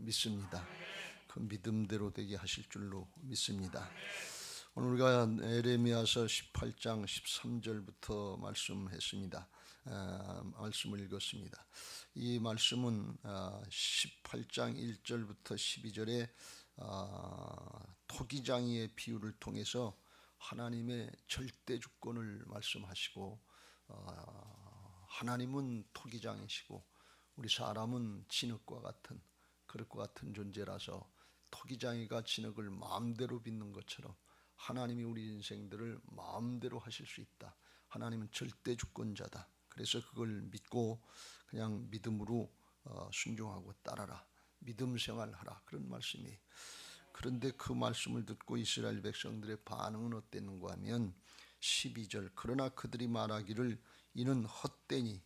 믿습니다. 그 믿음대로 되게 하실 줄로 믿습니다. 오늘 우리가 에레미야서 18장 13절부터 말씀했습니다. 말씀을 읽었습니다. 이 말씀은 18장 1절부터 12절에 토기장이의 비유를 통해서 하나님의 절대 주권을 말씀하시고, 하나님은 토기장이시고 우리 사람은 진흙과 같은 그릇과 같은 존재라서 토기장이가 진흙을 마음대로 빚는 것처럼 하나님이 우리 인생들을 마음대로 하실 수 있다. 하나님은 절대 주권자다. 그래서 그걸 믿고 그냥 믿음으로 순종하고 따라라. 믿음 생활하라. 그런 말씀이에요. 그런데 그 말씀을 듣고 이스라엘 백성들의 반응은 어땠는가 하면 12절, 그러나 그들이 말하기를 이는 헛되니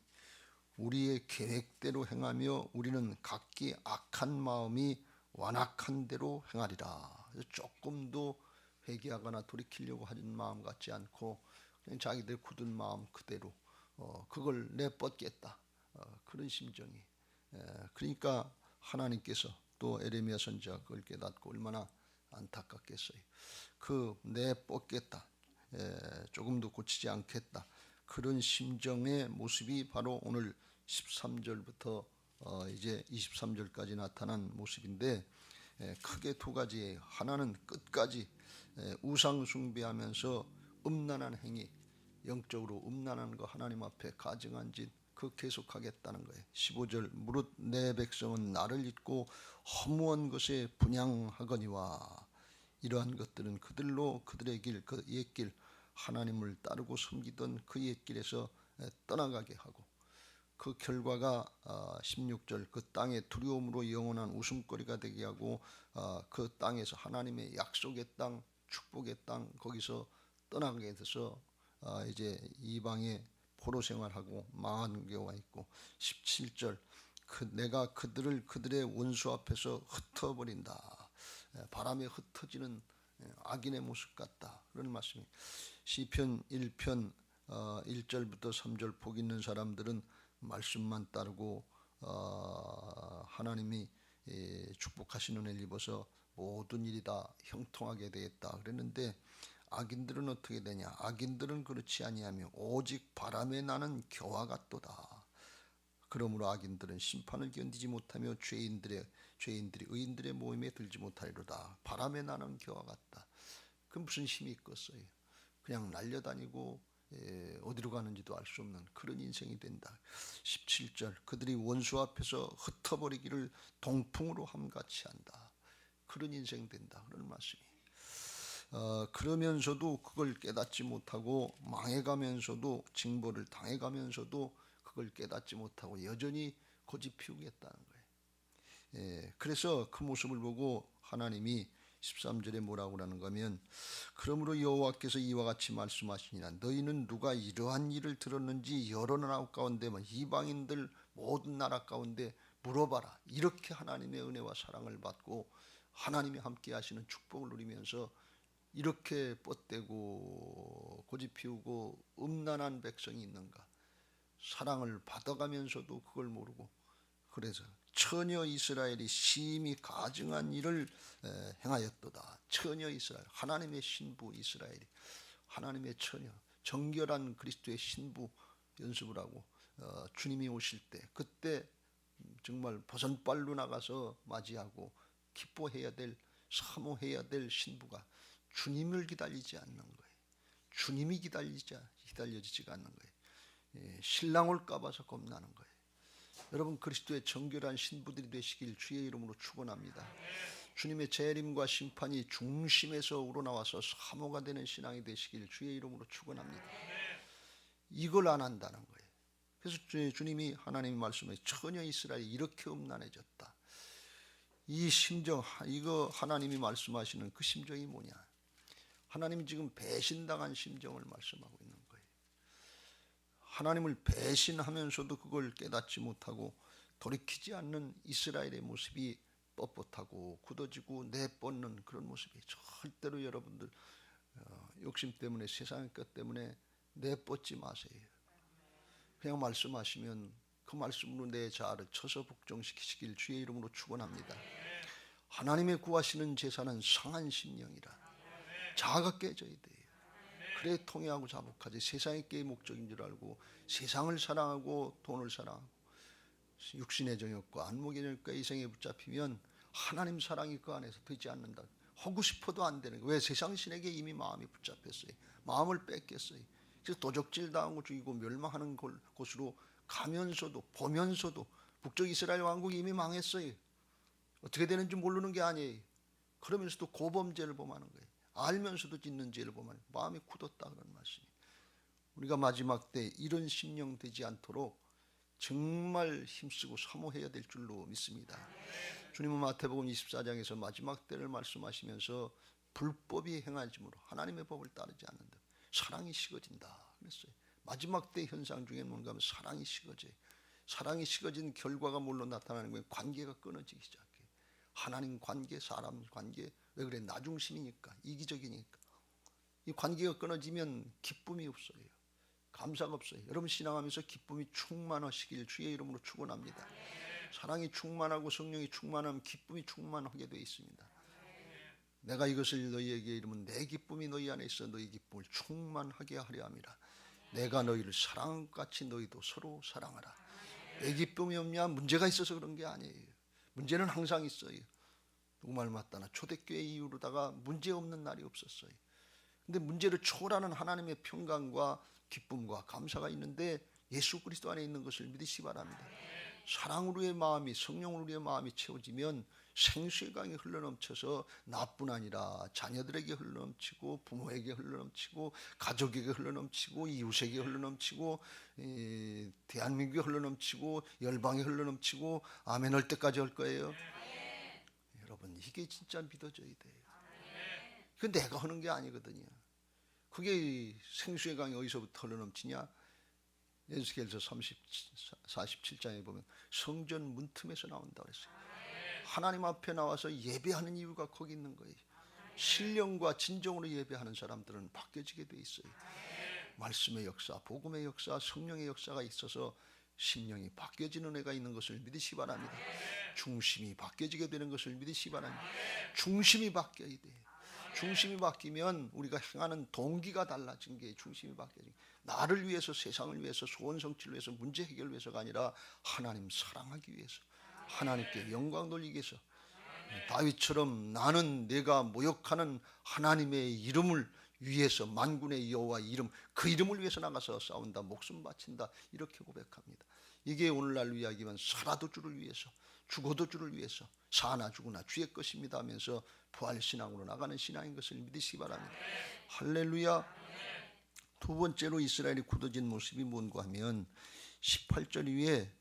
우리의 계획대로 행하며 우리는 각기 악한 마음이 완악한 대로 행하리라. 조금도 회개하거나 돌이키려고 하는 마음 같지 않고 그냥 자기들 굳은 마음 그대로 그걸 내뻗겠다. 그런 심정이. 그러니까 하나님께서 또 에레미야 선지자가 그걸 깨닫고 얼마나 안타깝겠어요. 그 내뻗겠다. 조금도 고치지 않겠다. 그런 심정의 모습이 바로 오늘 13절부터 이제 23절까지 나타난 모습인데, 크게 두 가지예요. 하나는 끝까지 우상 숭배하면서 음란한 행위, 영적으로 음란한 거 하나님 앞에 가증한 짓, 그 계속하겠다는 거예요. 15절, 무릇 내 백성은 나를 잊고 허무한 것에 분향하거니와. 이러한 것들은 그들로 그들의 길, 그 옛길, 하나님을 따르고 섬기던 그 옛길에서 떠나가게 하고, 그 결과가 16절, 그 땅의 두려움으로 영원한 웃음거리가 되게 하고, 그 땅에서 하나님의 약속의 땅, 축복의 땅, 거기서 떠나게 돼서 이제 이방의 포로 생활하고 망한 경우가 있고, 17절, 내가 그들을 그들의 원수 앞에서 흩어버린다. 바람에 흩어지는 악인의 모습 같다. 그런 말씀이. 시편 1편 1절부터 3절 복 있는 사람들은 말씀만 따르고 하나님이 축복하시는 일 입어서 모든 일이 다 형통하게 되었다 그랬는데, 악인들은 어떻게 되냐? 악인들은 그렇지 아니하며 오직 바람에 나는 겨와 같도다. 그러므로 악인들은 심판을 견디지 못하며 죄인들이 의인들의 모임에 들지 못하리로다. 바람에 나는 겨와 같다. 그 무슨 힘이 있겠어요? 그냥 날려다니고 어디로 가는지도 알 수 없는 그런 인생이 된다. 17절, 그들이 원수 앞에서 흩어버리기를 동풍으로 함같이 한다. 그런 인생 된다. 그런 말씀이. 그러면서도 그걸 깨닫지 못하고 망해가면서도 징벌을 당해가면서도 그걸 깨닫지 못하고 여전히 고집 피우겠다는 거예요. 그래서 그 모습을 보고 하나님이 13절에 뭐라고 하는가 하면, 그러므로 여호와께서 이와 같이 말씀하시니라. 너희는 누가 이러한 일을 들었는지 여러 나라 가운데 이방인들 모든 나라 가운데 물어봐라. 이렇게 하나님의 은혜와 사랑을 받고 하나님이 함께 하시는 축복을 누리면서 이렇게 뻗대고 고집 피우고 음란한 백성이 있는가? 사랑을 받아가면서도 그걸 모르고, 그래서 처녀 이스라엘이 심히 가증한 일을 행하였도다. 처녀 이스라엘, 하나님의 신부 이스라엘이 하나님의 처녀, 정결한 그리스도의 신부 연습을 하고 주님이 오실 때 그때 정말 버선발로 나가서 맞이하고 기뻐해야 될, 사모해야 될 신부가 주님을 기다리지 않는 거예요. 주님이 기다려지지가 않는 거예요. 신랑 올까 봐서 겁나는 거예요. 여러분, 그리스도의 정결한 신부들이 되시길 주의 이름으로 축원합니다. 주님의 재림과 심판이 중심에서 우러나와서 사모가 되는 신앙이 되시길 주의 이름으로 축원합니다. 이걸 안 한다는 거예요. 그래서 주님이 하나님이 말씀해 처녀 이스라엘이 이렇게 음란해졌다. 이 심정, 이거 하나님이 말씀하시는 그 심정이 뭐냐? 하나님이 지금 배신당한 심정을 말씀하고 있는 거예요. 하나님을 배신하면서도 그걸 깨닫지 못하고 돌이키지 않는 이스라엘의 모습이 뻣뻣하고 굳어지고 내뻗는 그런 모습이, 절대로 여러분들 욕심 때문에, 세상의 것 때문에 내뻗지 마세요. 그냥 말씀하시면 그 말씀으로 내 자아를 쳐서 복종시키시길 주의 이름으로 축원합니다. 하나님의 구하시는 제사는 상한 심령이라. 자아가 깨져야 돼요. 그래 통회하고 자복하지. 세상의 게 목적인 줄 알고 세상을 사랑하고 돈을 사랑하고 육신의 정욕과 안목의 정욕과 이생에 붙잡히면 하나님 사랑이 그 안에서 되지 않는다. 하고 싶어도 안 되는 거예요. 왜? 세상 신에게 이미 마음이 붙잡혔어요. 마음을 뺏겼어요. 그래서 도적질 당하고 죽이고 멸망하는 곳으로 가면서도 보면서도 북쪽 이스라엘 왕국이 이미 망했어요. 어떻게 되는지 모르는 게 아니에요. 그러면서도 고범죄를 범하는 거예요. 알면서도 짓는 죄를 범하는 거예요. 마음이 굳었다 그런 말씀이에요. 우리가 마지막 때 이런 심령 되지 않도록 정말 힘쓰고 사모해야 될 줄로 믿습니다. 주님은 마태복음 24장에서 마지막 때를 말씀하시면서 불법이 행하심으로 하나님의 법을 따르지 않는다. 사랑이 식어진다 그랬어요. 마지막 때 현상 중에 뭔가 하면 사랑이 식어져요. 사랑이 식어진 결과가 뭘로 나타나는 거예요? 관계가 끊어지기 시작해요. 하나님 관계, 사람 관계. 왜 그래? 나중심이니까, 이기적이니까. 이 관계가 끊어지면 기쁨이 없어요. 감사가 없어요. 여러분 신앙하면서 기쁨이 충만하시길 주의 이름으로 축원합니다. 사랑이 충만하고 성령이 충만하면 기쁨이 충만하게 되어 있습니다. 내가 이것을 너희에게 이르면 내 기쁨이 너희 안에 있어 너희 기쁨을 충만하게 하려 함이라. 내가 너희를 사랑한 것 같이 너희도 서로 사랑하라. 내 기쁨이 없냐? 문제가 있어서 그런 게 아니에요. 문제는 항상 있어요. 누구 말 맞다나 초대교회 이후로다가 문제 없는 날이 없었어요. 근데 문제를 초월하는 하나님의 평강과 기쁨과 감사가 있는데 예수 그리스도 안에 있는 것을 믿으시기 바랍니다. 사랑으로의 마음이, 성령으로의 마음이 채워지면 생수의 강이 흘러넘쳐서 나뿐 아니라 자녀들에게 흘러넘치고 부모에게 흘러넘치고 가족에게 흘러넘치고 이웃에게 흘러넘치고 대한민국에 흘러넘치고 열방에 흘러넘치고 아멘 할 때까지 할 거예요. 여러분 이게 진짜 믿어져야 돼요. 그건 내가 하는 게 아니거든요. 그게 생수의 강이 어디서부터 흘러넘치냐? 에스겔서 47장에 보면 성전 문틈에서 나온다고 했어요. 하나님 앞에 나와서 예배하는 이유가 거기 있는 거예요. 신령과 진정으로 예배하는 사람들은 바뀌어지게 돼 있어요. 말씀의 역사, 복음의 역사, 성령의 역사가 있어서 심령이 바뀌어지는 애가 있는 것을 믿으시기 바랍니다. 중심이 바뀌어지게 되는 것을 믿으시기 바랍니다. 중심이 바뀌어야 돼요. 중심이 바뀌면 우리가 행하는 동기가 달라진 게 중심이 바뀌어진 게 나를 위해서 세상을 위해서 소원 성취를 위해서 문제 해결을 위해서가 아니라 하나님 사랑하기 위해서 하나님께 영광 돌리기 위해서 다윗처럼 나는 내가 모욕하는 하나님의 이름을 위해서 만군의 여호와 이름 그 이름을 위해서 나가서 싸운다 목숨 바친다 이렇게 고백합니다. 이게 오늘날 이야기면 살아도 주를 위해서 죽어도 주를 위해서 사나 죽으나 주의 것입니다 하면서 부활신앙으로 나가는 신앙인 것을 믿으시기 바랍니다. 할렐루야. 두 번째로 이스라엘이 굳어진 모습이 뭔가 하면 18절 이후에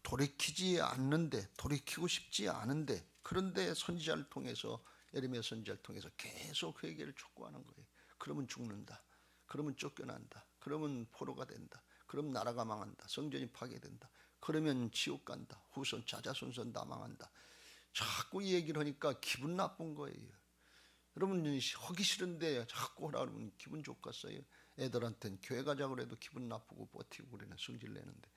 돌이키지 않는데 돌이키고 싶지 않은데 그런데 선지자를 통해서 예레미야 선지자를 통해서 계속 회개를 촉구하는 거예요. 그러면 죽는다. 그러면 쫓겨난다. 그러면 포로가 된다. 그럼 나라가 망한다. 성전이 파괴된다. 그러면 지옥 간다. 후손 자자손손 다 망한다. 자꾸 이 얘기를 하니까 기분 나쁜 거예요. 여러분 하기 싫은데 자꾸 하라 그러면 기분 좋겠어요. 애들한테는 교회 가자고 그래도 기분 나쁘고 버티고 그러는 성질 내는데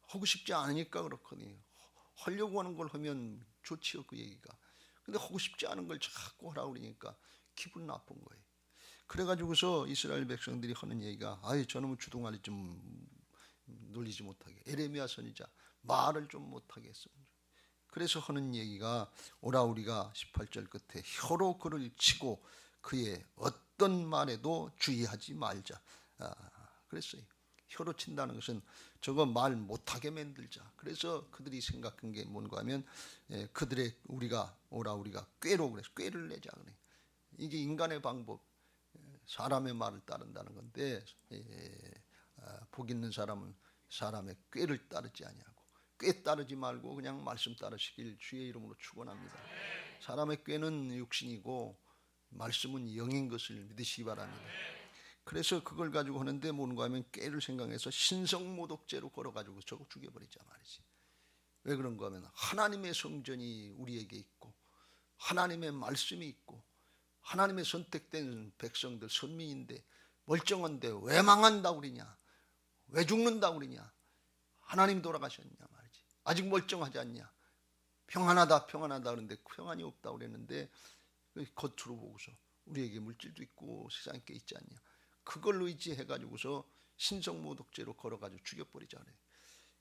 하고 싶지 않으니까 그렇거든요. 하려고 하는 걸 하면 좋지요 그 얘기가. 근데 하고 싶지 않은 걸 자꾸 하라 그러니까 기분 나쁜 거예요. 그래가지고서 이스라엘 백성들이 하는 얘기가 아이 저놈의 주둥아리 좀 놀리지 못하게 예레미야 선지자 말을 좀 못하게 했습니다. 그래서 하는 얘기가 오라 우리가 18절 끝에 혀로 그를 치고 그의 어떤 말에도 주의하지 말자 그랬어요. 혀로 친다는 것은 저거 말 못하게 만들자. 그래서 그들이 생각한 게 뭔가 하면 그들의 우리가 오라 우리가 꾀로 그래서 꾀를 내자 그래. 이게 인간의 방법 사람의 말을 따른다는 건데 복 있는 사람은 사람의 꾀를 따르지 아니하고 꾀 따르지 말고 그냥 말씀 따르시길 주의 이름으로 축원합니다. 사람의 꾀는 육신이고 말씀은 영인 것을 믿으시기 바랍니다. 그래서 그걸 가지고 하는데 뭔가 하면 꾀를 생각해서 신성모독죄로 걸어가지고 저거 죽여버리자 말이지. 왜 그런가 하면 하나님의 성전이 우리에게 있고 하나님의 말씀이 있고 하나님의 선택된 백성들 선민인데 멀쩡한데 왜 망한다고 그러냐 왜 죽는다고 그러냐 하나님 돌아가셨냐 말이지. 아직 멀쩡하지 않냐 평안하다 평안하다 그러는데 평안이 없다고 그랬는데 겉으로 보고서 우리에게 물질도 있고 세상에 게 있지 않냐, 그걸로 의지해가지고서 신성모독죄로 걸어가지고 죽여버리자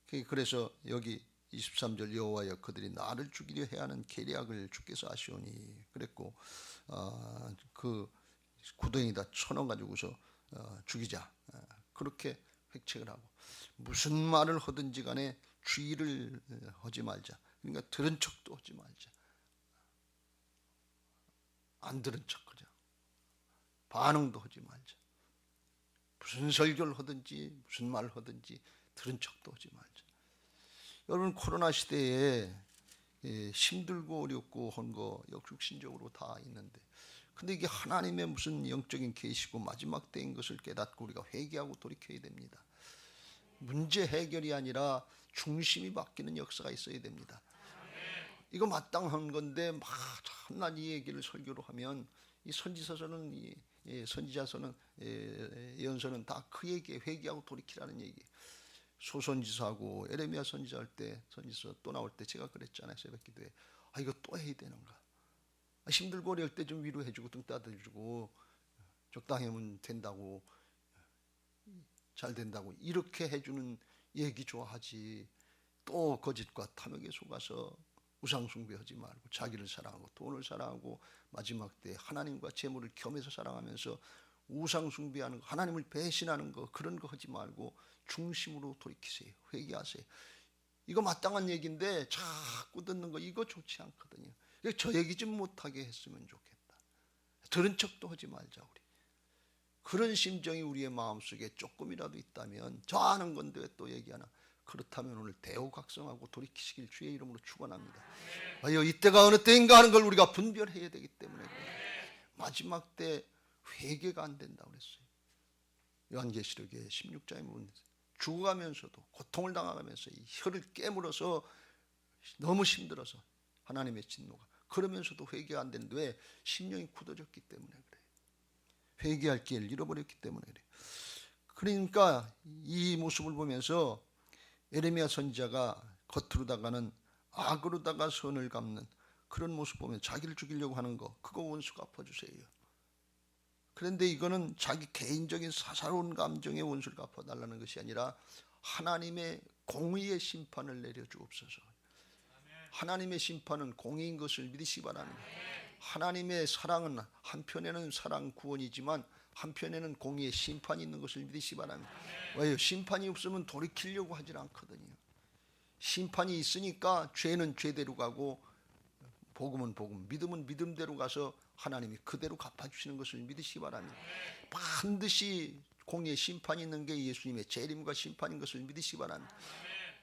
그래. 그래서 여기 23절 여호와여 그들이 나를 죽이려 해하는 계략을 주께서 아시오니 그랬고 그 구덩이다 쳐넣어가지고서 죽이자, 그렇게 획책을 하고 무슨 말을 하든지 간에 주의를 하지 말자. 그러니까 들은 척도 하지 말자. 안 들은 척하자. 반응도 하지 말자. 무슨 설교를 하든지 무슨 말을 하든지 들은 척도 하지 말자. 여러분 코로나 시대에 힘들고 어렵고 한 거 육신적으로 다 있는데, 근데 이게 하나님의 무슨 영적인 계시고 마지막 때인 것을 깨닫고 우리가 회개하고 돌이켜야 됩니다. 문제 해결이 아니라 중심이 바뀌는 역사가 있어야 됩니다. 이거 마땅한 건데 막 참나 이 얘기를 설교로 하면 이 선지서서는 선지자서는 예언서는 다 그 얘기에 회개하고 돌이키라는 얘기. 소선지서하고 에레미야 선지자 할 때 선지서 또 나올 때 제가 그랬잖아요. 새벽기도에 이거 또 해야 되는가? 힘들고 어려울 때 좀 위로해주고 등 따뜻해주고 적당히 하면 된다고 잘 된다고 이렇게 해주는 얘기 좋아하지, 또 거짓과 탐욕에 속아서 우상숭배하지 말고 자기를 사랑하고 돈을 사랑하고 마지막 때 하나님과 재물을 겸해서 사랑하면서 우상숭배하는 거, 하나님을 배신하는 거, 그런 거 하지 말고 중심으로 돌이키세요. 회개하세요. 이거 마땅한 얘기인데 자꾸 듣는 거 이거 좋지 않거든요. 저 얘기 좀 못하게 했으면 좋겠다. 들은 척도 하지 말자. 우리 그런 심정이 우리의 마음속에 조금이라도 있다면 저 아는 건데 왜 또 얘기하나. 그렇다면 오늘 대우각성하고 돌이키시길 주의 이름으로 축원합니다. 이때가 어느 때인가 하는 걸 우리가 분별해야 되기 때문에 마지막 때 회개가 안 된다고 그랬어요. 요한계시록의 16장에 보면 죽어가면서도 고통을 당하면서 이 혀를 깨물어서 너무 힘들어서 하나님의 진노가, 그러면서도 회개가 안 되는데 왜? 심령이 굳어졌기 때문에 그래요. 회개할 기회를 잃어버렸기 때문에 그래요. 그러니까 이 모습을 보면서 에레미야 선지자가 겉으로다가는 악으로다가 선을 갚는 그런 모습 보면 자기를 죽이려고 하는 거, 그거 원수 갚아주세요. 그런데 이거는 자기 개인적인 사사로운 감정의 원수를 갚아달라는 것이 아니라 하나님의 공의의 심판을 내려주옵소서. 하나님의 심판은 공의인 것을 믿으시기 바랍니다. 하나님의 사랑은 한편에는 사랑 구원이지만 한편에는 공의의 심판이 있는 것을 믿으시기 바랍니다. 왜요? 심판이 없으면 돌이키려고 하질 않거든요. 심판이 있으니까 죄는 죄대로 가고 복음은 복음, 믿음은 믿음대로 가서 하나님이 그대로 갚아주시는 것을 믿으시기 바랍니다. 반드시 공의의 심판이 있는 게 예수님의 재림과 심판인 것을 믿으시기 바랍니다.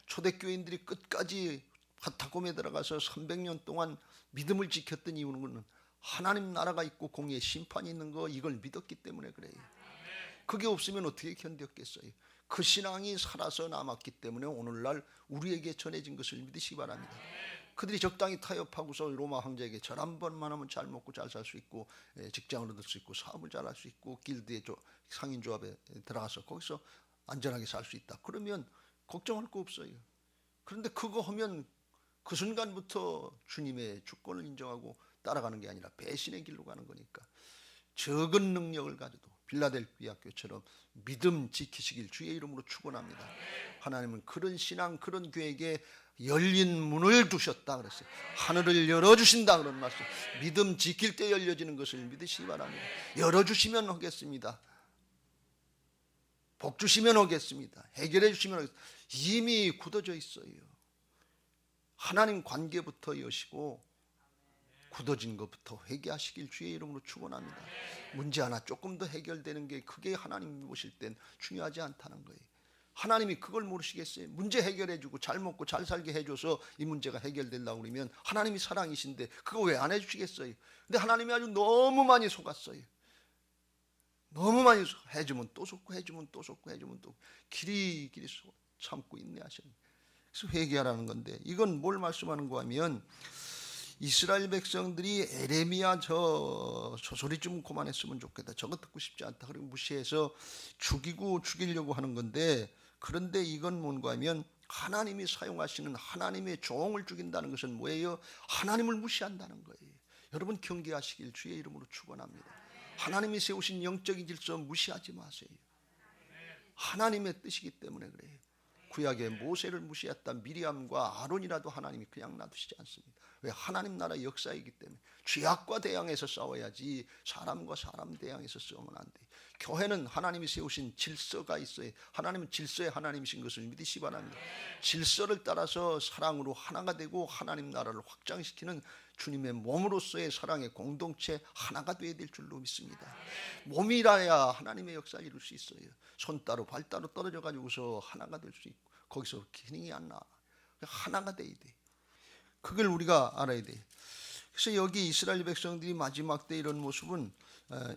초대교인들이 끝까지 바타곰에 들어가서 300년 동안 믿음을 지켰던 이유는 하나님 나라가 있고 공의의 심판이 있는 거, 이걸 믿었기 때문에 그래요. 그게 없으면 어떻게 견뎠겠어요? 그 신앙이 살아서 남았기 때문에 오늘날 우리에게 전해진 것을 믿으시기 바랍니다. 그들이 적당히 타협하고서 로마 황제에게 절 한 번만 하면 잘 먹고 잘 살 수 있고 직장을 얻을 수 있고 사업을 잘 할 수 있고 길드의 상인조합에 들어가서 거기서 안전하게 살 수 있다. 그러면 걱정할 거 없어요. 그런데 그거 하면 그 순간부터 주님의 주권을 인정하고 따라가는 게 아니라 배신의 길로 가는 거니까 적은 능력을 가져도 빌라델피아 교회처럼 믿음 지키시길 주의 이름으로 축원합니다. 하나님은 그런 신앙, 그런 교회에게 열린 문을 두셨다 그랬어요. 하늘을 열어주신다 그런 말씀. 믿음 지킬 때 열려지는 것을 믿으시기 바랍니다. 열어주시면 하겠습니다. 복 주시면 하겠습니다. 해결해 주시면 하겠습니다. 이미 굳어져 있어요. 하나님 관계부터 여시고 굳어진 것부터 회개하시길 주의 이름으로 축원합니다. 문제 하나 조금 더 해결되는 게 그게 하나님 보실 땐 중요하지 않다는 거예요. 하나님이 그걸 모르시겠어요? 문제 해결해주고 잘 먹고 잘 살게 해줘서 이 문제가 해결되려고 그러면 하나님이 사랑이신데 그거 왜 안 해주시겠어요? 근데 하나님이 아주 너무 많이 속았어요. 너무 많이 해주면 또 속고 해주면 또 속고 해주면 또 길이 참고 인내하셨네. 그래서 회개하라는 건데, 이건 뭘 말씀하는 거 하면 이스라엘 백성들이 에레미야 저 소리 좀 그만했으면 좋겠다, 저거 듣고 싶지 않다, 그리고 무시해서 죽이려고 하는 건데, 그런데 이건 뭔가 하면 하나님이 사용하시는 하나님의 종을 죽인다는 것은 뭐예요? 하나님을 무시한다는 거예요. 여러분 경계하시길 주의 이름으로 축원합니다. 하나님이 세우신 영적인 질서 무시하지 마세요. 하나님의 뜻이기 때문에 그래요. 구약의 모세를 무시했던 미리암과 아론이라도 하나님이 그냥 놔두시지 않습니다. 왜? 하나님 나라 역사이기 때문에. 죄악과 대항해서 싸워야지 사람과 사람 대항해서 싸우면 안 돼요. 교회는 하나님이 세우신 질서가 있어요. 하나님은 질서의 하나님이신 것을 믿으시 바랍니다. 질서를 따라서 사랑으로 하나가 되고 하나님 나라를 확장시키는 주님의 몸으로서의 사랑의 공동체 하나가 되어야 될 줄로 믿습니다. 몸이라야 하나님의 역사를 이룰 수 있어요. 손 따로 발 따로 떨어져 가지고서 하나가 될 수 있고 거기서 기능이 안 나. 하나가 돼야 돼. 그걸 우리가 알아야 돼. 그래서 여기 이스라엘 백성들이 마지막 때 이런 모습은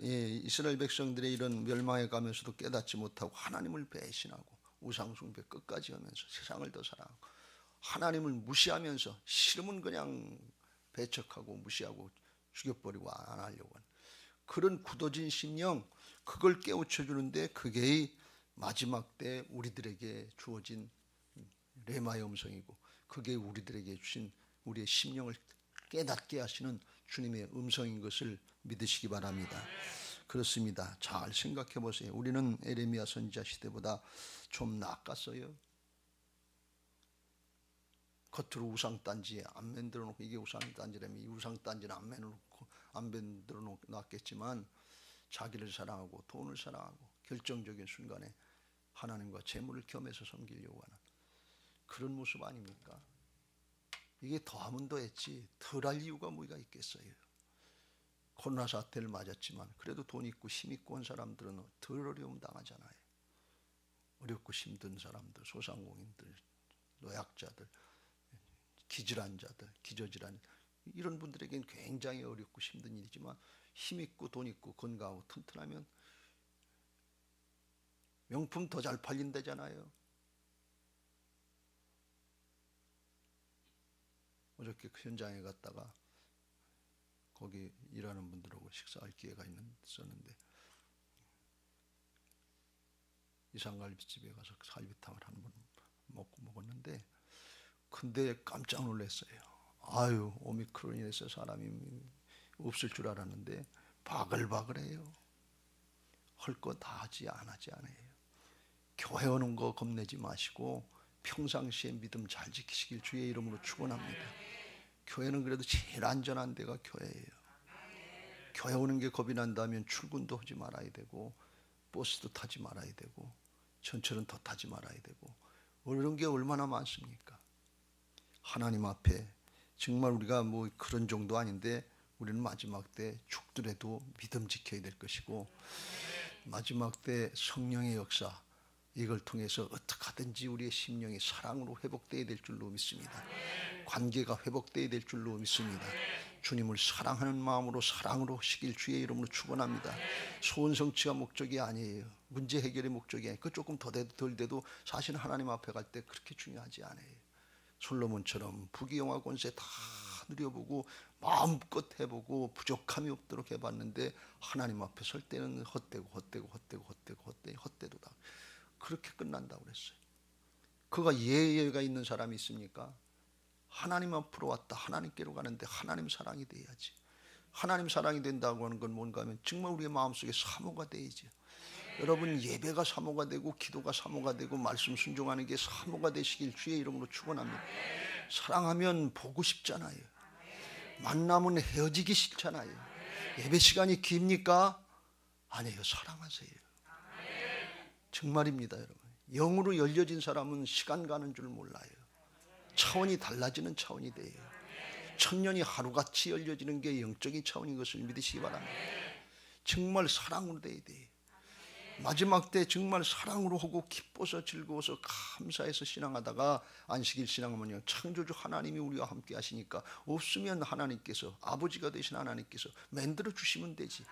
이스라엘 백성들의 이런 멸망에 가면서도 깨닫지 못하고 하나님을 배신하고 우상숭배 끝까지 하면서 세상을 더 사랑하고 하나님을 무시하면서 싫으면 그냥 배척하고 무시하고 죽여버리고 안 하려고 하는 그런 굳어진 심령, 그걸 깨우쳐 주는데 그게 마지막 때 우리들에게 주어진 레마의 음성이고 그게 우리들에게 주신 우리의 심령을 깨닫게 하시는 주님의 음성인 것을 믿으시기 바랍니다. 그렇습니다. 잘 생각해 보세요. 우리는 에레미야 선지자 시대보다 좀 낫겠어요? 겉으로 우상단지 안 만들어 놓고 이게 우상단지라면 이 우상단지는 안 만들어 놨겠지만 자기를 사랑하고 돈을 사랑하고 결정적인 순간에 하나님과 재물을 겸해서 섬기려고 하는 그런 모습 아닙니까? 이게 더하면 더했지 덜할 이유가 뭐가 있겠어요? 코로나 사태를 맞았지만 그래도 돈 있고 힘 있고 한 사람들은 덜 어려움 당하잖아요. 어렵고 힘든 사람들, 소상공인들, 노약자들, 기질환 자들, 기저질환 이런 분들에게는 굉장히 어렵고 힘든 일이지만 힘 있고 돈 있고 건강하고 튼튼하면 명품 더 잘 팔린다잖아요. 어저께 그 현장에 갔다가 거기 일하는 분들하고 식사할 기회가 있었는데 이상갈비집에 가서 갈비탕을 한 번 먹었는데 근데 깜짝 놀랐어요. 아유, 오미크론이 돼서 사람이 없을 줄 알았는데 바글바글해요. 할 거 다 하지 안 하지 않아요. 교회 오는 거 겁내지 마시고 평상시에 믿음 잘 지키시길 주의 이름으로 축원합니다. 교회는 그래도 제일 안전한 데가 교회예요. 교회 오는 게 겁이 난다면 출근도 하지 말아야 되고 버스도 타지 말아야 되고 전철은 더 타지 말아야 되고 이런 게 얼마나 많습니까? 하나님 앞에 정말 우리가 뭐 그런 정도 아닌데 우리는 마지막 때 죽더라도 믿음 지켜야 될 것이고 마지막 때 성령의 역사 이걸 통해서 어떻게 하든지 우리의 심령이 사랑으로 회복되어야 될 줄로 믿습니다. 관계가 회복되어야 될 줄로 믿습니다. 주님을 사랑하는 마음으로 사랑으로 하시길 주의 이름으로 축원합니다. 소원 성취가 목적이 아니에요. 문제 해결의 목적이 아니에요. 그 조금 더 돼도 덜 돼도 사실 하나님 앞에 갈 때 그렇게 중요하지 않아요. 솔로몬처럼 부귀영화 권세 다 누려보고 마음껏 해보고 부족함이 없도록 해봤는데 하나님 앞에 설 때는 헛되도다. 그렇게 끝난다고 그랬어요. 그가 예외가 있는 사람이 있습니까? 하나님 앞으로 왔다 하나님께로 가는데 하나님 사랑이 돼야지. 하나님 사랑이 된다고 하는 건 뭔가 하면 정말 우리의 마음속에 사모가 돼야죠. 여러분 예배가 사모가 되고 기도가 사모가 되고 말씀 순종하는 게 사모가 되시길 주의 이름으로 축원합니다. 사랑하면 보고 싶잖아요. 만나면 헤어지기 싫잖아요. 예배 시간이 깁니까? 아니에요. 사랑하세요. 정말입니다, 여러분. 영으로 열려진 사람은 시간 가는 줄 몰라요. 차원이 달라지는 차원이 돼요. 천년이 하루같이 열려지는 게 영적인 차원인 것을 믿으시기 바랍니다. 정말 사랑으로 돼야 돼요. 마지막 때 정말 사랑으로 하고 기뻐서 즐거워서 감사해서 신앙하다가 안식일 신앙하면요 창조주 하나님이 우리와 함께 하시니까 없으면 하나님께서 아버지가 되신 하나님께서 만들어 주시면 되지.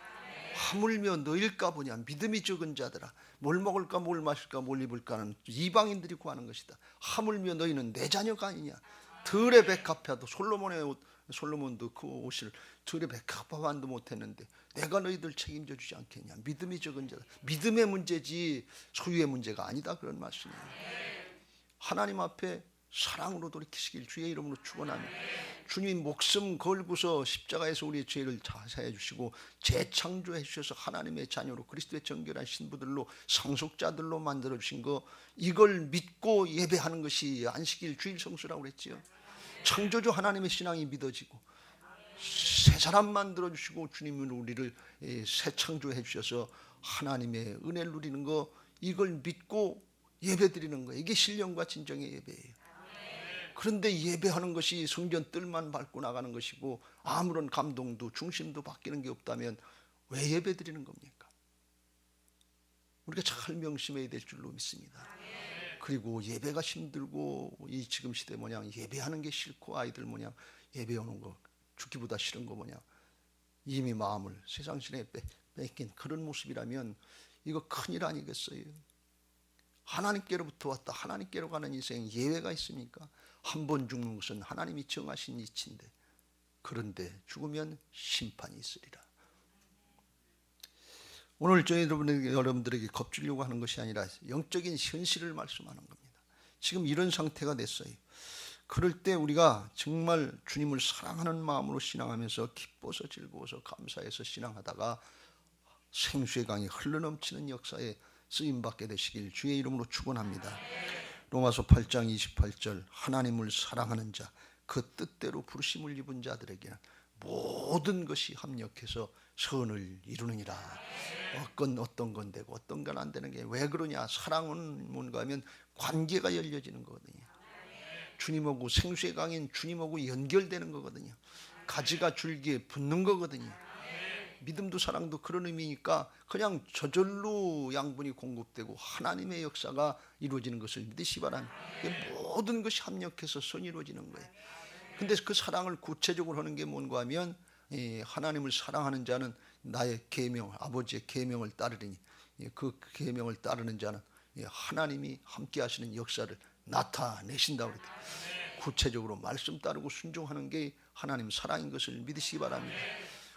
하물며 너일까 보냐 믿음이 적은 자들아 뭘 먹을까 뭘 마실까 뭘 입을까는 이방인들이 구하는 것이다. 하물며 너희는 내 자녀가 아니냐. 들의 백합화도 솔로몬도 그 옷을 들의 백합화만도 못했는데 내가 너희들 책임져 주지 않겠냐. 믿음이 적은 자다. 믿음의 문제지 소유의 문제가 아니다. 그런 말씀이에요. 하나님 앞에 사랑으로 돌이키시길 주의 이름으로 축원합니다. 주님 목숨 걸고서 십자가에서 우리의 죄를 자사해 주시고 재창조해 주셔서 하나님의 자녀로 그리스도의 정결한 신부들로 상속자들로 만들어 주신 거, 이걸 믿고 예배하는 것이 안식일 주일 성수라고 그랬지요. 창조주 하나님의 신앙이 믿어지고 새 사람 만들어 주시고 주님은 우리를 새 창조해 주셔서 하나님의 은혜를 누리는 거, 이걸 믿고 예배 드리는 거, 이게 신령과 진정의 예배예요. 그런데 예배하는 것이 성전 뜰만 밟고 나가는 것이고 아무런 감동도 중심도 바뀌는 게 없다면 왜 예배 드리는 겁니까? 우리가 잘 명심해야 될 줄로 믿습니다. 그리고 예배가 힘들고 이 지금 시대 모양 예배하는 게 싫고 아이들 모양 예배 오는 거 죽기보다 싫은 거 모양 이미 마음을 세상 신에 뺏긴 그런 모습이라면 이거 큰일 아니겠어요? 하나님께로부터 왔다 하나님께로 가는 인생 예외가 있습니까? 한 번 죽는 것은 하나님이 정하신 이치인데, 그런데 죽으면 심판이 있으리라. 오늘 저희 여러분들에게 겁주려고 하는 것이 아니라 영적인 현실을 말씀하는 겁니다. 지금 이런 상태가 됐어요. 그럴 때 우리가 정말 주님을 사랑하는 마음으로 신앙하면서 기뻐서 즐거워서 감사해서 신앙하다가 생수의 강이 흘러넘치는 역사에 쓰임받게 되시길 주의 이름으로 축원합니다. 로마서 8장 28절 하나님을 사랑하는 자, 그 뜻대로 부르심을 입은 자들에게는 모든 것이 합력해서 선을 이루느니라. 어떤 건 되고 어떤 건 안 되는 게 왜 그러냐? 사랑은 뭔가 하면 관계가 열려지는 거거든요. 주님하고 생수의 강인 주님하고 연결되는 거거든요. 가지가 줄기에 붙는 거거든요. 믿음도 사랑도 그런 의미니까 그냥 저절로 양분이 공급되고 하나님의 역사가 이루어지는 것을 믿으시 바랍니다. 모든 것이 합력해서 선이 이루어지는 거예요. 근데 그 사랑을 구체적으로 하는 게 뭔가 하면 하나님을 사랑하는 자는 나의 계명, 아버지의 계명을 따르리니 그 계명을 따르는 자는 하나님이 함께 하시는 역사를 나타내신다고 그랬다. 구체적으로 말씀 따르고 순종하는 게 하나님 사랑인 것을 믿으시기 바랍니다.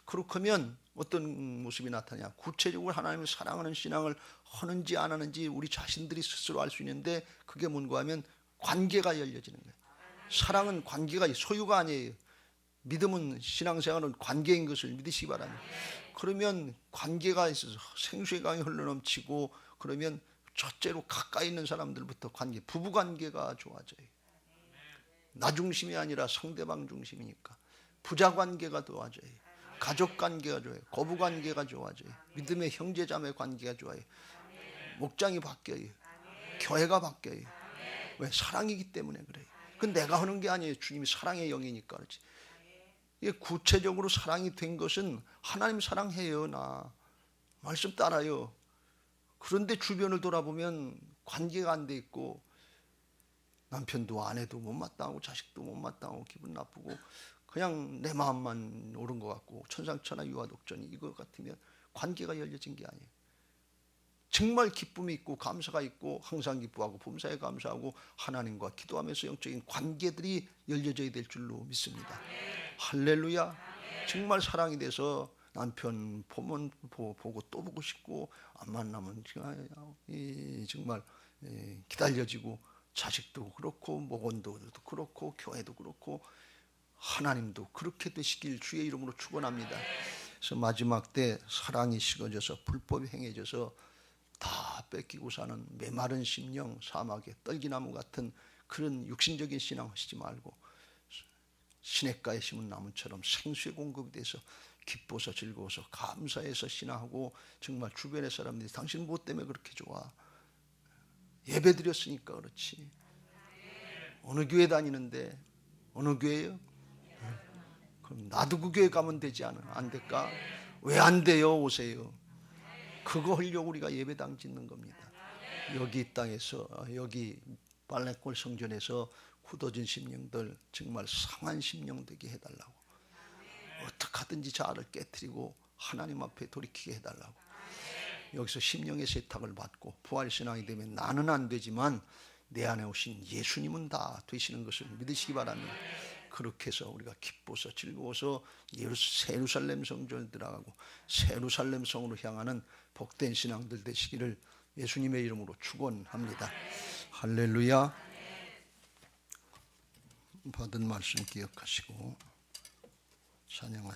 그렇게 하면 어떤 모습이 나타나냐? 구체적으로 하나님을 사랑하는 신앙을 하는지 안 하는지 우리 자신들이 스스로 알 수 있는데, 그게 뭔가 하면 관계가 열려지는 거예요. 사랑은 관계가 소유가 아니에요. 믿음은 신앙생활은 관계인 것을 믿으시기 바랍니다. 그러면 관계가 있어서 생수의 강이 흘러넘치고, 그러면 첫째로 가까이 있는 사람들부터 관계, 부부관계가 좋아져요. 나 중심이 아니라 상대방 중심이니까 부자관계가 좋아져요. 가족관계가 좋아요. 고부관계가 좋아져요. 믿음의 형제자매 관계가 좋아요. 목장이 바뀌어요. 교회가 바뀌어요. 왜? 사랑이기 때문에 그래요. 그건 내가 하는 게 아니에요. 주님이 사랑의 영이니까 그렇지. 이게 구체적으로 사랑이 된 것은 하나님 사랑해요. 나 말씀 따라요. 그런데 주변을 돌아보면 관계가 안 돼 있고 남편도 아내도 못마땅하고 자식도 못마땅하고 기분 나쁘고 그냥 내 마음만 옳은 것 같고 천상천하 유아독전이 이거 같으면 관계가 열려진 게 아니에요. 정말 기쁨이 있고 감사가 있고 항상 기뻐하고 범사에 감사하고 하나님과 기도하면서 영적인 관계들이 열려져야 될 줄로 믿습니다. 할렐루야. 정말 사랑이 돼서 남편 보면 보고 또 보고 싶고 안 만나면 정말 기다려지고 자식도 그렇고 목원도 그렇고 교회도 그렇고 하나님도 그렇게 되시길 주의 이름으로 축원합니다. 그래서 마지막 때 사랑이 식어져서 불법이 행해져서 다 뺏기고 사는 메마른 심령 사막의 떨기나무 같은 그런 육신적인 신앙 하시지 말고 시냇가에 심은 나무처럼 생수의 공급이 돼서 기뻐서 즐거워서 감사해서 신앙하고 정말 주변의 사람들이 당신 무엇 때문에 그렇게 좋아? 예배 드렸으니까 그렇지. 어느 교회 다니는데? 어느 교회요? 그럼 나도 그 교회 가면 되지 안 될까? 왜 안 돼요? 오세요. 그거 하려고 우리가 예배당 짓는 겁니다. 여기 이 땅에서 여기 빨래골 성전에서 굳어진 심령들 정말 상한 심령 되게 해달라고, 어떻게 하든지 자아를 깨트리고 하나님 앞에 돌이키게 해달라고, 여기서 심령의 세탁을 받고 부활신앙이 되면 나는 안 되지만 내 안에 오신 예수님은 다 되시는 것을 믿으시기 바랍니다. 그렇게 해서 우리가 기뻐서 즐거워서 예루살렘 성전에 들어가고 예루살렘 성으로 향하는 복된 신앙들 되시기를 예수님의 이름으로 축원합니다. 할렐루야. 받은 말씀 기억하시고 찬양하시고